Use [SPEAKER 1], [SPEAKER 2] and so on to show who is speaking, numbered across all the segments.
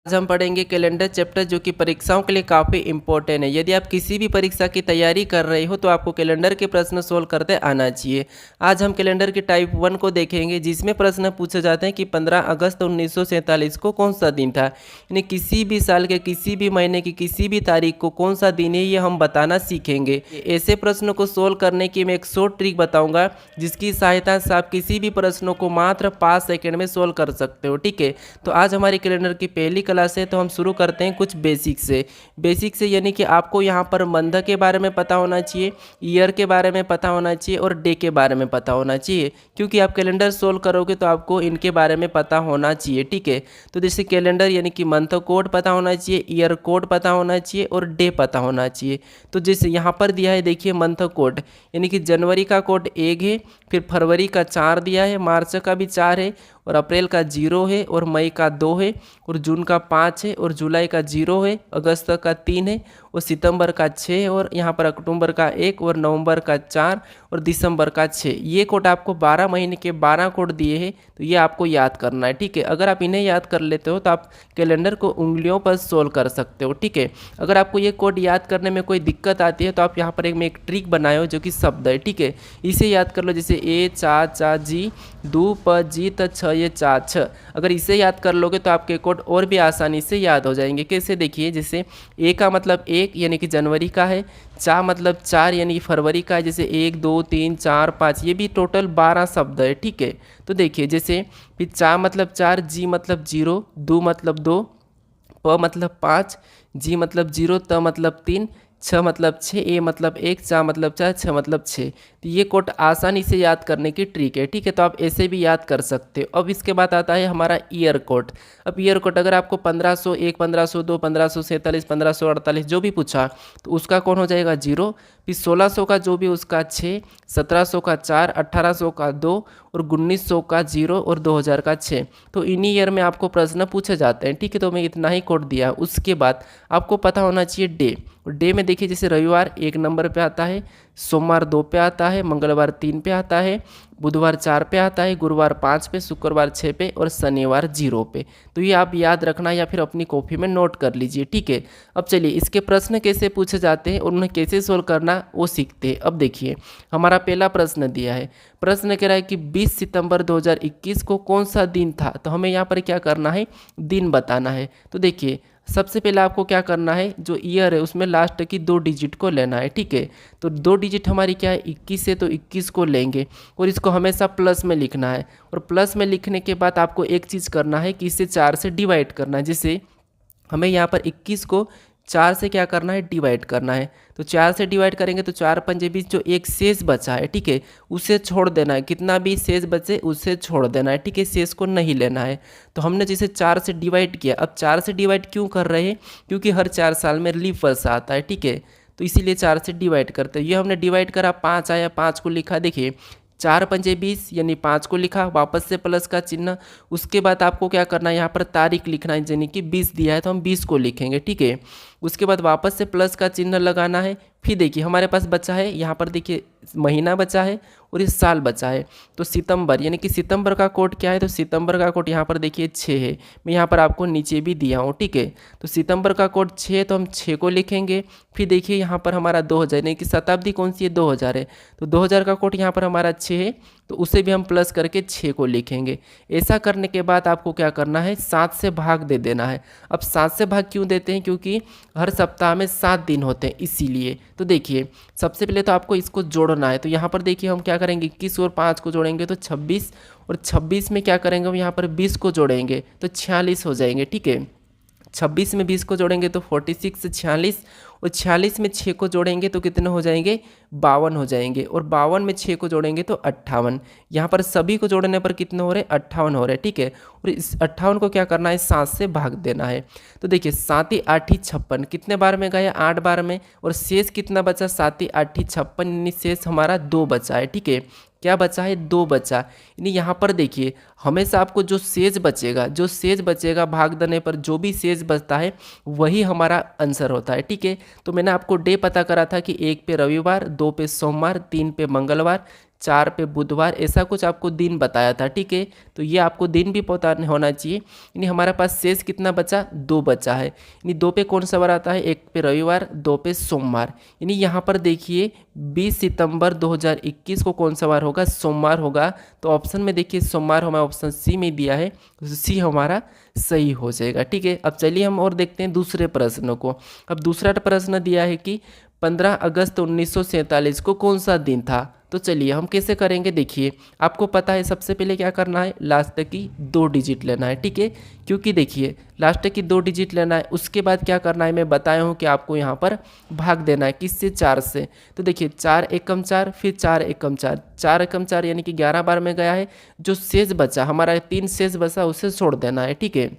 [SPEAKER 1] आज हम पढ़ेंगे कैलेंडर चैप्टर जो कि परीक्षाओं के लिए काफ़ी इंपॉर्टेंट है। यदि आप किसी भी परीक्षा की तैयारी कर रहे हो तो आपको कैलेंडर के प्रश्न सोल्व करते आना चाहिए। आज हम कैलेंडर के टाइप 1 को देखेंगे जिसमें प्रश्न पूछे जाते हैं कि 15 अगस्त 1947 को कौन सा दिन था। यानी किसी भी साल के किसी भी महीने की किसी भी तारीख को कौन सा दिन है ये हम बताना सीखेंगे। ऐसे प्रश्नों को सोल्व करने की मैं एक शॉर्ट ट्रिक बताऊँगा जिसकी सहायता से आप किसी भी प्रश्नों को मात्र 5 सेकेंड में सोल्व कर सकते हो। ठीक है, तो आज हमारी कैलेंडर की पहली क्लास है तो हम शुरू करते हैं कुछ बेसिक से यानी कि आपको यहाँ पर मंथ के बारे में पता होना चाहिए, ईयर के बारे में पता होना चाहिए और डे के बारे में पता होना चाहिए, क्योंकि आप कैलेंडर सोल्व करोगे तो आपको इनके बारे में पता होना चाहिए। ठीक है, तो जैसे कैलेंडर यानी कि मंथ कोड पता होना चाहिए, ईयर कोड पता होना चाहिए और डे पता होना चाहिए। तो जैसे यहाँ पर दिया है देखिए मंथ कोड, यानी कि जनवरी का कोड 1 है, फिर फरवरी का 4 दिया है, मार्च का भी 4 है और अप्रैल का 0 है और मई का 2 है और जून का 5 है और जुलाई का 0 है, अगस्त का 3 है और सितंबर का 6 है और यहाँ पर अक्टूबर का 1 और नवंबर का 4 और दिसंबर का 6। ये कोड आपको 12 महीने के 12 कोड दिए हैं, तो ये आपको याद करना है। ठीक है, अगर आप इन्हें याद कर लेते हो तो आप कैलेंडर को उंगलियों पर सोल्व कर सकते हो। ठीक है, अगर आपको ये कोड याद करने में कोई दिक्कत आती है तो आप यहाँ पर एक ट्रिक बनाए हो जो कि शब्द है। ठीक है, इसे याद कर लो, जैसे ए चा चा जी, दू प जी त छ ये चा छ। अगर इसे याद कर लोगे तो आपके कोड और भी आसानी से याद हो जाएंगे। कैसे, देखिए जैसे ए का मतलब 1 यानी कि जनवरी का है, चा मतलब 4 यानी कि फरवरी का है, जैसे 1 2 3 4 5, ये भी टोटल 12 शब्द है। ठीक है, तो देखिए जैसे फिर चा मतलब 4, जी मतलब 0, दू मतलब 2, प मतलब 5, जी मतलब 0, त मतलब 3, छ मतलब 6, ए मतलब 1, चा मतलब 4, छ मतलब 6। तो ये कोड आसानी से याद करने की ट्रिक है। ठीक है, तो आप ऐसे भी याद कर सकते हो। अब इसके बाद आता है हमारा ईयर कोड। अब ईयर कोड अगर आपको 1501, 1502, 1547, 1548 जो भी पूछा तो उसका कौन हो जाएगा 0, फिर 1600 का जो भी उसका 6, 1700 का 4, 1800 का 2 और 1900 का 0 और 2000 का 6। तो इन्हीं ईयर में आपको प्रश्न पूछे जाते हैं। ठीक है, तो मैं इतना ही कोड दिया। उसके बाद आपको पता होना चाहिए डे। और डे में देखिए जैसे रविवार 1 नंबर पे आता है, सोमवार 2 पे आता है, मंगलवार 3 पे आता है, बुधवार 4 पे आता है, गुरुवार 5 पे, शुक्रवार 6 पे और शनिवार 0 पे। तो ये आप याद रखना या फिर अपनी कॉपी में नोट कर लीजिए। ठीक है, अब चलिए इसके प्रश्न कैसे पूछे जाते हैं और उन्हें कैसे सोल्व करना वो सीखते हैं। अब देखिए हमारा पहला प्रश्न दिया है, प्रश्न कह रहा है कि 20 सितंबर 2021 को कौन सा दिन था। तो हमें यहाँ पर क्या करना है, दिन बताना है। तो देखिए सबसे पहले आपको क्या करना है, जो ईयर है उसमें लास्ट की 2 डिजिट को लेना है। ठीक है, तो 2 डिजिट हमारी क्या है 21 है, तो 21 को लेंगे और इसको हमेशा प्लस में लिखना है। और प्लस में लिखने के बाद आपको एक चीज़ करना है कि इसे 4 से डिवाइड करना है। जैसे हमें यहाँ पर 21 को 4 से क्या करना है, डिवाइड करना है। तो 4 से डिवाइड करेंगे तो 4 पंजे 20, जो एक शेष बचा है ठीक है उसे छोड़ देना है। कितना भी शेष बचे उसे छोड़ देना है। ठीक है, शेष को नहीं लेना है। तो हमने जैसे 4 से डिवाइड किया, अब 4 से डिवाइड क्यों कर रहे हैं, क्योंकि हर 4 साल में लीप वर्ष आता है। ठीक है, तो इसीलिए 4 से डिवाइड करते हैं। ये हमने डिवाइड करा, 5 आया, 5 को लिखा। देखिए 4 पंजे 20 यानी 5 को लिखा, वापस से प्लस का चिन्ह। उसके बाद आपको क्या करना है, यहाँ पर तारीख लिखना है, यानी कि 20 दिया है तो हम 20 को लिखेंगे। ठीक है, उसके बाद वापस से प्लस का चिन्ह लगाना है। फिर देखिए हमारे पास बचा है, यहाँ पर देखिए महीना बचा है और इस साल बचा है। तो सितंबर यानी कि सितंबर का कोड क्या है, तो सितंबर का कोड यहाँ पर देखिए 6 है। मैं यहाँ पर आपको नीचे भी दिया हूँ। ठीक है, तो सितंबर का कोड 6 है तो हम 6 को लिखेंगे। फिर देखिए यहाँ पर हमारा 2000 यानी कि शताब्दी कौन सी है, 2000 है, तो 2000 का कोड यहाँ पर हमारा 6 है, तो उसे भी हम प्लस करके 6 को लिखेंगे। ऐसा करने के बाद आपको क्या करना है, 7 से भाग दे देना है। अब 7 से भाग क्यों देते हैं, क्योंकि हर सप्ताह में 7 दिन होते हैं इसीलिए। तो देखिए सबसे पहले तो आपको इसको जोड़ना है। तो यहाँ पर देखिए हम क्या करेंगे, 21 और 5 को जोड़ेंगे तो 26, और 26 में क्या करेंगे हम यहाँ पर 20 को जोड़ेंगे तो 46 हो जाएंगे। ठीक है, 26 में 20 को जोड़ेंगे तो 46 से 46, और 46 में 6 को जोड़ेंगे तो कितने हो जाएंगे, 52 हो जाएंगे, और 52 में 6 को जोड़ेंगे तो 58। यहाँ पर सभी को जोड़ने पर कितने हो रहे, 58 हो रहे। ठीक है, और इस 58 को क्या करना है, 7 से भाग देना है। तो देखिए 7 × 8 = 56, कितने बार में गया, 8 बार में, और शेष कितना बचा, 7 × 8 = 56, यानी शेष हमारा 2 बचा है। ठीक है, क्या बचा है, 2 बचा। यानी यहाँ पर देखिए हमेशा आपको जो शेष बचेगा भाग देने पर जो भी शेष बचता है वही हमारा आंसर होता है। ठीक है, तो मैंने आपको डे पता करा था कि 1 पे रविवार, 2 पे सोमवार, 3 पे मंगलवार, 4 पे बुधवार, ऐसा कुछ आपको दिन बताया था, ठीक है। तो ये आपको दिन भी पता होना चाहिए। यानी हमारे पास शेष कितना बचा, 2 बचा है। यानी 2 पे कौन सा बार आता है, 1 पे रविवार, 2 पे सोमवार। यानी यहाँ पर देखिए 20 सितंबर 2021 को कौन सा बार होगा, सोमवार होगा। तो ऑप्शन में देखिए सोमवार हमारा ऑप्शन सी में दिया है, तो सी हमारा सही हो जाएगा, ठीक है। अब चलिए हम और देखते हैं दूसरे प्रश्न को। अब दूसरा प्रश्न दिया है कि 15 अगस्त 1947 को कौन सा दिन था। तो चलिए हम कैसे करेंगे, देखिए आपको पता है सबसे पहले क्या करना है, लास्ट की 2 डिजिट लेना है, ठीक है। क्योंकि देखिए लास्ट की 2 डिजिट लेना है, उसके बाद क्या करना है, मैं बताया हूँ कि आपको यहाँ पर भाग देना है, किससे, 4 से। तो देखिए 4 एकम 4, फिर 4 एकम 4, 4 एकम 4 यानी कि 11 बार में गया है। जो शेष बचा हमारा 3 शेष बचा, उसे छोड़ देना है, ठीक है।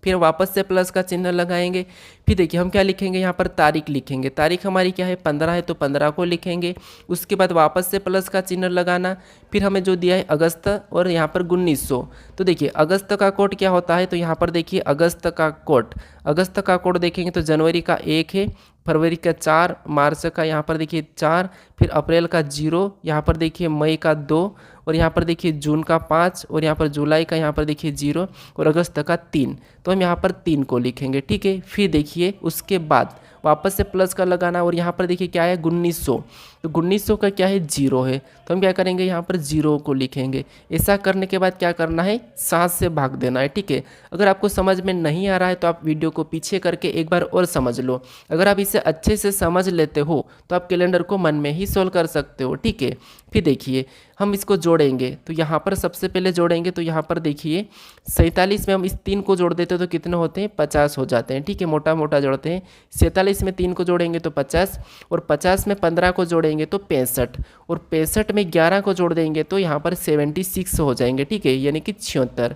[SPEAKER 1] फिर वापस से प्लस का चिन्ह लगाएंगे। फिर देखिए हम क्या लिखेंगे, यहाँ पर तारीख लिखेंगे। तारीख हमारी क्या है, 15 है, तो 15 को लिखेंगे। उसके बाद वापस से प्लस का चिन्ह लगाना। फिर हमें जो दिया है अगस्त और यहाँ पर 1900। तो देखिए अगस्त का कोड क्या होता है, तो यहाँ पर देखिए अगस्त का कोड देखेंगे तो जनवरी का 1 है, फरवरी का 4, मार्च का यहाँ पर देखिए 4, फिर अप्रैल का 0, यहाँ पर देखिए मई का 2, और यहाँ पर देखिए जून का 5, और यहाँ पर जुलाई का यहाँ पर देखिए 0, और अगस्त का 3। तो हम यहाँ पर 3 को लिखेंगे, ठीक है। फिर देखिए उसके बाद वापस से प्लस का लगाना, और यहाँ पर देखिए क्या है, 1900। तो 1900 का क्या है, 0 है, तो हम क्या करेंगे, यहाँ पर 0 को लिखेंगे। ऐसा करने के बाद क्या करना है, 7 से भाग देना है, ठीक है। अगर आपको समझ में नहीं आ रहा है तो आप वीडियो को पीछे करके एक बार और समझ लो। अगर आप इसे अच्छे से समझ लेते हो तो आप कैलेंडर को मन में ही सोल्व कर सकते हो, ठीक है। फिर देखिए हम इसको जोड़ेंगे, तो यहाँ पर सबसे पहले जोड़ेंगे, तो यहाँ पर देखिए 47 में हम इस 3 को जोड़ देते हैं तो कितने होते हैं, 50 हो जाते हैं, ठीक है। मोटा मोटा जोड़ते हैं, 47 में 3 को जोड़ेंगे तो 50, और 50 में 15 को जोड़ेंगे तो 65, और 65 में 11 को जोड़ देंगे तो यहाँ पर 76 हो जाएंगे, ठीक है, यानी कि 76।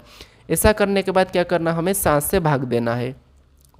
[SPEAKER 1] ऐसा करने के बाद क्या करना, हमें 7 से भाग देना है।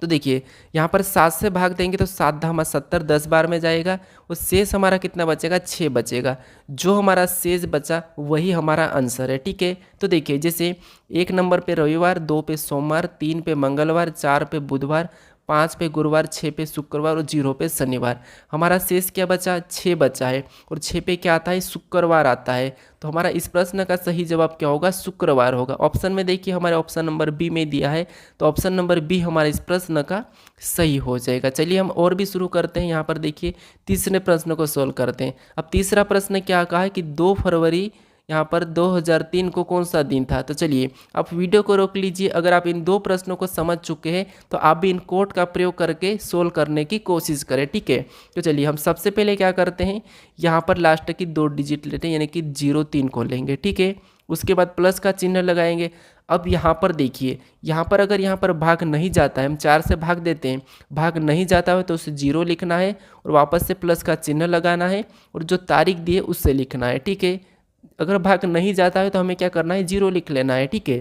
[SPEAKER 1] तो देखिए यहाँ पर 7 से भाग देंगे तो 7 धामा 70, 10 बार में जाएगा, और शेष हमारा कितना बचेगा, 6 बचेगा। जो हमारा शेष बचा वही हमारा आंसर है, ठीक है। तो देखिए जैसे 1 नंबर पे रविवार, 2 पे सोमवार, 3 पे मंगलवार, 4 पे बुधवार, 5 पे गुरुवार, 6 पे शुक्रवार और 0 पे शनिवार। हमारा शेष क्या बचा, 6 बचा है, और 6 पे क्या आता है, शुक्रवार आता है। तो हमारा इस प्रश्न का सही जवाब क्या होगा, शुक्रवार होगा। ऑप्शन में देखिए हमारे ऑप्शन नंबर बी में दिया है, तो ऑप्शन नंबर बी हमारे इस प्रश्न का सही हो जाएगा। चलिए हम और भी शुरू करते हैं। यहाँ पर देखिए तीसरे प्रश्न को सोल्व करते हैं। अब तीसरा प्रश्न क्या कहा है कि 2 फरवरी यहाँ पर 2003 को कौन सा दिन था। तो चलिए आप वीडियो को रोक लीजिए। अगर आप इन 2 प्रश्नों को समझ चुके हैं तो आप भी इन कोड का प्रयोग करके सोल्व करने की कोशिश करें, ठीक है। तो चलिए हम सबसे पहले क्या करते हैं, यहाँ पर लास्ट की 2 डिजिट लेते हैं, यानी कि 03 को लेंगे, ठीक है। उसके बाद प्लस का चिन्ह लगाएंगे। अब यहाँ पर देखिए, यहाँ पर अगर यहाँ पर भाग नहीं जाता है, हम 4 से भाग देते हैं, भाग नहीं जाता है तो उसे 0 लिखना है, और वापस से प्लस का चिन्ह लगाना है, और जो तारीख दी है उससे लिखना है, ठीक है। अगर भाग नहीं जाता है तो हमें क्या करना है, 0 लिख लेना है, ठीक है।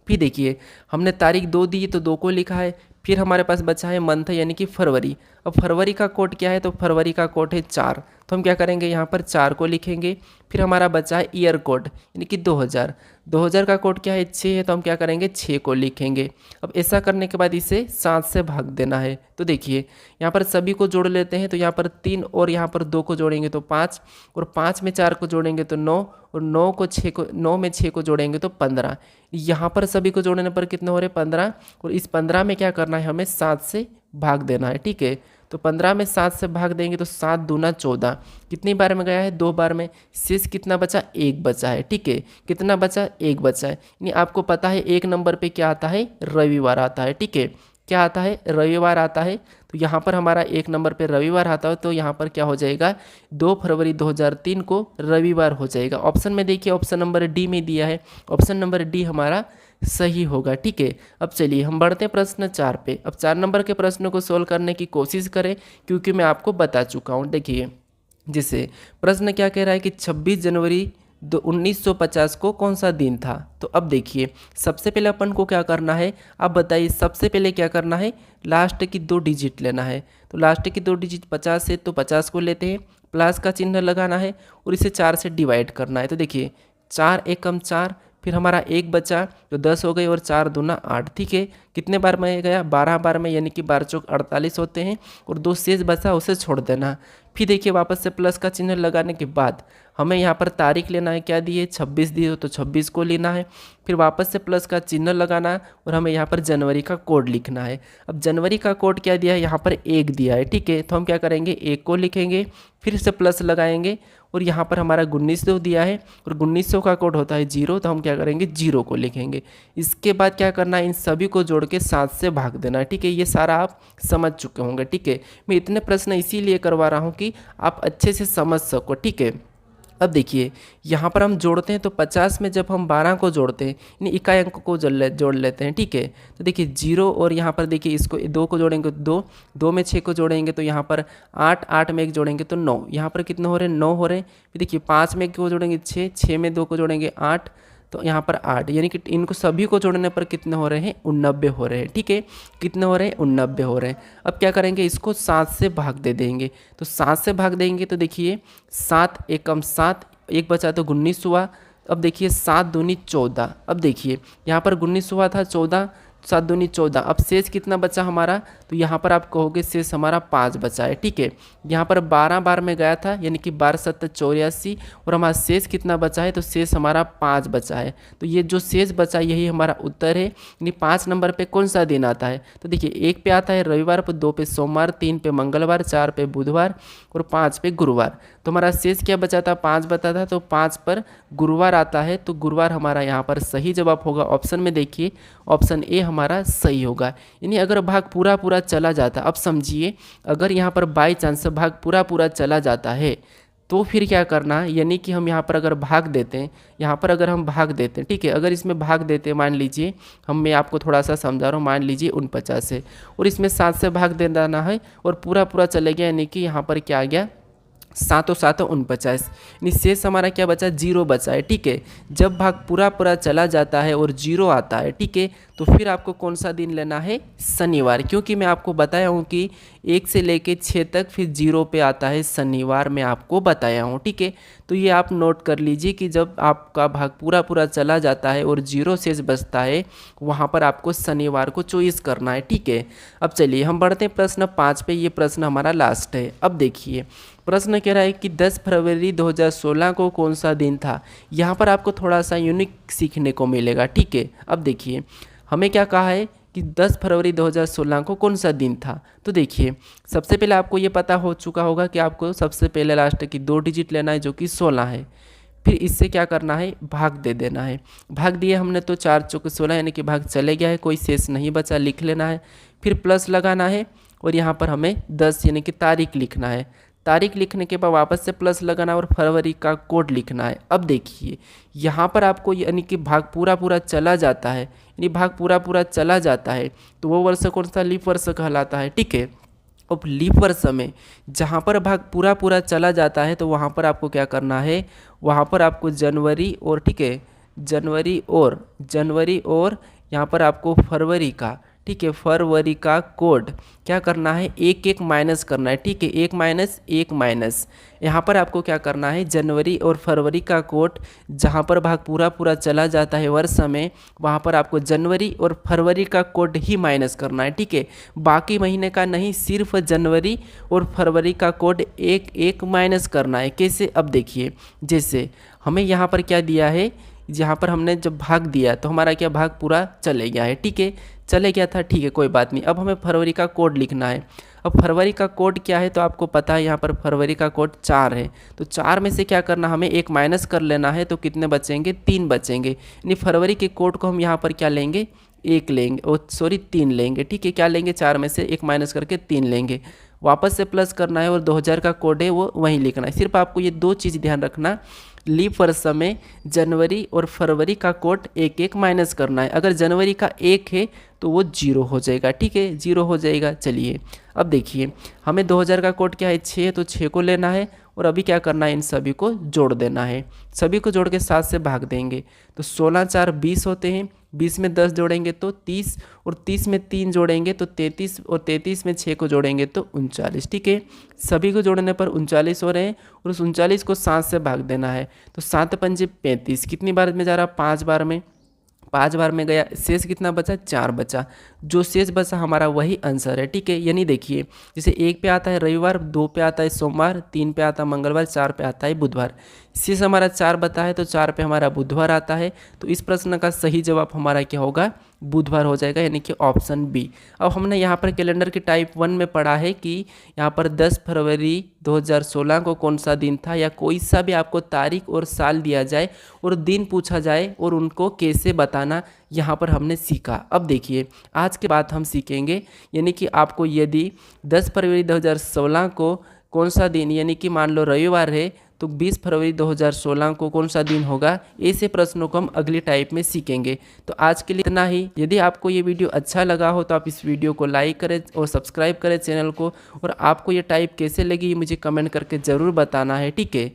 [SPEAKER 1] फिर देखिए हमने तारीख 2 दी तो 2 को लिखा है। फिर हमारे पास बचा है मंथ यानी कि फरवरी। अब फरवरी का कोड क्या है, तो फरवरी का कोड है 4, तो हम क्या करेंगे, यहाँ पर 4 को लिखेंगे। फिर हमारा बचा है ईयर कोड यानी कि 2000 का कोड क्या है, 6 है, तो हम क्या करेंगे, 6 को लिखेंगे। अब ऐसा करने के बाद इसे 7 से भाग देना है। तो देखिए यहाँ पर सभी को जोड़ लेते हैं, तो यहाँ पर 3 और यहाँ पर 2 को जोड़ेंगे तो 5, और 5 में 4 को जोड़ेंगे तो 9, और 9 में 6 को जोड़ेंगे तो 15। यहाँ पर सभी को जोड़ने पर कितने हो रहे, 15, और इस 15 में क्या करना है, हमें 7 से भाग देना है, ठीक है। तो 15 में 7 से भाग देंगे तो 7 दूना 14, कितनी बार में गया है, 2 बार में। शेष कितना बचा, 1 बचा है, ठीक है। कितना बचा, 1 बचा है। यानी आपको पता है 1 नंबर पे क्या आता है, रविवार आता है, ठीक है। क्या आता है, रविवार आता है। तो यहाँ पर हमारा 1 नंबर पे रविवार आता है, तो यहाँ पर क्या हो जाएगा, 2 फरवरी 2003 को रविवार हो जाएगा। ऑप्शन में देखिए ऑप्शन नंबर डी में दिया है, ऑप्शन नंबर डी हमारा सही होगा, ठीक है। अब चलिए हम बढ़ते हैं प्रश्न 4 पे। अब 4 नंबर के प्रश्न को सोल्व करने की कोशिश करें, क्योंकि मैं आपको बता चुका हूँ। देखिए जैसे प्रश्न क्या कह रहा है कि 26 जनवरी 1950 को कौन सा दिन था। तो अब देखिए सबसे पहले अपन को क्या करना है, आप बताइए सबसे पहले क्या करना है, लास्ट की 2 डिजिट लेना है। तो लास्ट की 2 डिजिट 50 है, तो 50 को लेते हैं, प्लस का चिन्ह लगाना है, और इसे 4 से डिवाइड करना है। तो देखिए 4 एकम 4, फिर हमारा 1 बचा तो 10 हो गए और 4 दूना 8, ठीक है। कितने बार में गया? 12 बार में, यानी कि 12 चौक 48 होते हैं और 2 शेष बचा उसे छोड़ देना। फिर देखिए वापस से प्लस का चिन्ह लगाने के बाद हमें यहाँ पर तारीख लेना है, क्या दिए? 26 दिए तो 26 को लेना है। फिर वापस से प्लस का चिन्ह लगाना है और हमें यहाँ पर जनवरी का कोड लिखना है। अब जनवरी का कोड क्या दिया है? यहाँ पर 1 दिया है, ठीक है। तो हम क्या करेंगे? 1 को लिखेंगे, फिर से प्लस लगाएंगे और यहाँ पर हमारा 1900 दिया है और 1900 का कोड होता है 0, तो हम क्या करेंगे? 0 को लिखेंगे। इसके बाद क्या करना है? इन सभी को जोड़ के 7 से भाग देना है, ठीक है। ये सारा आप समझ चुके होंगे, ठीक है। मैं इतने प्रश्न इसीलिए करवा रहा हूँ कि आप अच्छे से समझ सको, ठीक है। अब देखिए यहाँ पर हम जोड़ते हैं तो 50 में जब हम 12 को जोड़ते हैं, यानी इकाई अंक को जोड़ लेते हैं, ठीक है। तो देखिए 0 और यहाँ पर देखिए इसको 2 को जोड़ेंगे तो 2 में 6 को जोड़ेंगे तो यहाँ पर 8, 8 में 1 जोड़ेंगे तो 9, यहाँ पर कितने हो रहे हैं? 9 हो रहे हैं। फिर देखिए 5 में 1 को जोड़ेंगे 6, 6 में 2 को जोड़ेंगे 8, तो यहाँ पर 8, यानी कि इनको सभी को जोड़ने पर कितने हो रहे हैं? 89 हो रहे हैं, ठीक है। कितने हो रहे हैं? 89 हो रहे हैं। अब क्या करेंगे? इसको 7 से भाग दे देंगे। तो 7 से भाग देंगे तो देखिए 7 एकम 7, 1 बचा तो 19 हुआ। अब देखिए 7 दूनी 14। अब देखिए यहाँ पर 19 हुआ था, 14, 7 दूनी 14। अब शेष कितना बचा हमारा? तो यहाँ पर आप कहोगे शेष हमारा 5 बचा है, ठीक है। यहाँ पर 12 बार में गया था, यानी कि 12 7 84 और हमारा शेष कितना बचा है? तो शेष हमारा 5 बचा है। तो ये जो शेष बचा यही हमारा उत्तर है। यानी 5 नंबर पे कौन सा दिन आता है? तो देखिए 1 पे आता है रविवार, पर 2 पे सोमवार, 3 पे मंगलवार, 4 पे बुधवार और 5 पे गुरुवार। तो हमारा शेष क्या बचा था? 5 बचा था, तो 5 पर गुरुवार आता है। तो गुरुवार हमारा यहाँ पर सही जवाब होगा। ऑप्शन में देखिए ऑप्शन ए हमारा सही होगा। यानी अगर भाग पूरा पूरा चला जाता, अब समझिए अगर यहाँ पर बाई चांस भाग पूरा पूरा चला जाता है तो फिर क्या करना है? यानी कि हम यहाँ पर अगर भाग देते हैं, यहाँ पर अगर हम भाग देते हैं, ठीक है। अगर इसमें भाग देते हैं, मान लीजिए मैं आपको थोड़ा सा समझा रहा हूँ, मान लीजिए 49 से और इसमें 7 से भाग दे देना है और पूरा पूरा चले गया, यानी कि यहाँ पर क्या आ गया? 7 7 49, यानी शेष हमारा क्या बचा? 0 बचा है, ठीक है। जब भाग पूरा पूरा चला जाता है और 0 आता है, ठीक है, तो फिर आपको कौन सा दिन लेना है? शनिवार। क्योंकि मैं आपको बताया हूँ कि 1 से लेके 6 तक फिर 0 पे आता है शनिवार, मैं आपको बताया हूँ, ठीक है। तो ये आप नोट कर लीजिए कि जब आपका भाग पूरा पूरा चला जाता है और 0 शेष बचता है, वहाँ पर आपको शनिवार को चॉइस करना है, ठीक है। अब चलिए हम बढ़ते हैं प्रश्न 5 पे। ये प्रश्न हमारा लास्ट है। अब देखिए प्रश्न कह रहा है कि 10 फरवरी 2016 को कौन सा दिन था? यहाँ पर आपको थोड़ा सा यूनिक सीखने को मिलेगा, ठीक है। अब देखिए हमें क्या कहा है कि 10 फरवरी 2016 को कौन सा दिन था? तो देखिए सबसे पहले आपको ये पता हो चुका होगा कि आपको सबसे पहले लास्ट की 2 डिजिट लेना है जो कि 16 है। फिर इससे क्या करना है? भाग दे देना है। भाग दिए हमने तो 4 चौक 16, यानी कि भाग चले गया है, कोई शेष नहीं बचा, लिख लेना है। फिर प्लस लगाना है और यहाँ पर हमें 10 यानी कि तारीख लिखना है। तारीख लिखने के बाद वापस से प्लस लगाना और फरवरी का कोड लिखना है। अब देखिए यहाँ पर आपको यानी कि भाग पूरा पूरा चला जाता है, यानी भाग पूरा पूरा चला जाता है तो वो वर्ष कौन सा? लीप वर्ष कहलाता है, ठीक है। अब लीप वर्ष में जहाँ पर भाग पूरा पूरा चला जाता है तो वहाँ पर आपको क्या करना है? वहाँ पर आपको जनवरी और, ठीक है, जनवरी और यहाँ पर आपको फरवरी का, ठीक है, फरवरी का कोड क्या करना है? 1 1 माइनस करना है, ठीक है। 1 माइनस 1 माइनस यहाँ पर आपको क्या करना है? जनवरी और फरवरी का कोड जहाँ पर भाग पूरा पूरा चला जाता है वर्ष में, वहाँ पर आपको जनवरी और फरवरी का कोड ही माइनस करना है, ठीक है। बाकी महीने का नहीं, सिर्फ जनवरी और फरवरी का कोड 1 1 माइनस करना है। कैसे? अब देखिए जैसे हमें यहाँ पर क्या दिया है, यहाँ पर हमने जब भाग दिया तो हमारा क्या भाग पूरा चले गया है, ठीक है, चले गया था, ठीक है, कोई बात नहीं। अब हमें फरवरी का कोड लिखना है। अब फरवरी का कोड क्या है? तो आपको पता है यहाँ पर फरवरी का कोड 4 है। तो 4 में से क्या करना, हमें 1 माइनस कर लेना है, तो कितने बचेंगे? 3 बचेंगे। यानी फरवरी के कोड को हम यहाँ पर क्या लेंगे? 1 लेंगे, ओ सॉरी 3 लेंगे, ठीक है। क्या लेंगे? 4 में से 1 माइनस करके 3 लेंगे। वापस से प्लस करना है और 2000 का कोड है वो वहीं लिखना है। सिर्फ आपको ये 2 चीज़ ध्यान रखना, लीप वर्ष में जनवरी और फरवरी का कोड 1 1 माइनस करना है। अगर जनवरी का 1 है तो वो 0 हो जाएगा, ठीक है, 0 हो जाएगा। चलिए अब देखिए हमें 2000 का कोड क्या है? 6, तो 6 को लेना है और अभी क्या करना है? इन सभी को जोड़ देना है। सभी को जोड़ के 7 से भाग देंगे तो 16 4 20 होते हैं, 20 में 10 जोड़ेंगे तो 30, और 30 में 3 जोड़ेंगे तो 33, और 33 में 6 को जोड़ेंगे तो 39। ठीक है, सभी को जोड़ने पर 39 हो रहे हैं, और उस 39 को 7 से भाग देना है। तो 7 पंजे 35, कितनी बार में जा रहा? 5 बार में। 5 बार में गया, शेष कितना बचा? 4 बचा। जो शेष बचा हमारा वही आंसर है। ठीक है, यानी देखिए, जैसे 1 पे आता है रविवार, 2 पे आता है सोमवार, 3 पे आता है मंगलवार, 4 पे आता है बुधवार। शेष हमारा 4 बता है तो 4 पे हमारा बुधवार आता है। तो इस प्रश्न का सही जवाब हमारा क्या होगा? बुधवार हो जाएगा, यानी कि ऑप्शन बी। अब हमने यहाँ पर कैलेंडर के टाइप 1 में पढ़ा है कि यहाँ पर 10 फरवरी 2016 को कौन सा दिन था, या कोई सा भी आपको तारीख और साल दिया जाए और दिन पूछा जाए और उनको कैसे बताना, यहाँ पर हमने सीखा। अब देखिए, आज के बाद हम सीखेंगे, यानी कि आपको यदि 10 फरवरी 2016 को कौन सा दिन, यानी कि मान लो रविवार है, तो 20 फरवरी 2016 को कौन सा दिन होगा, ऐसे प्रश्नों को हम अगली टाइप में सीखेंगे। तो आज के लिए इतना ही। यदि आपको ये वीडियो अच्छा लगा हो तो आप इस वीडियो को लाइक करें और सब्सक्राइब करें चैनल को, और आपको ये टाइप कैसे लगी मुझे कमेंट करके ज़रूर बताना है। ठीक है।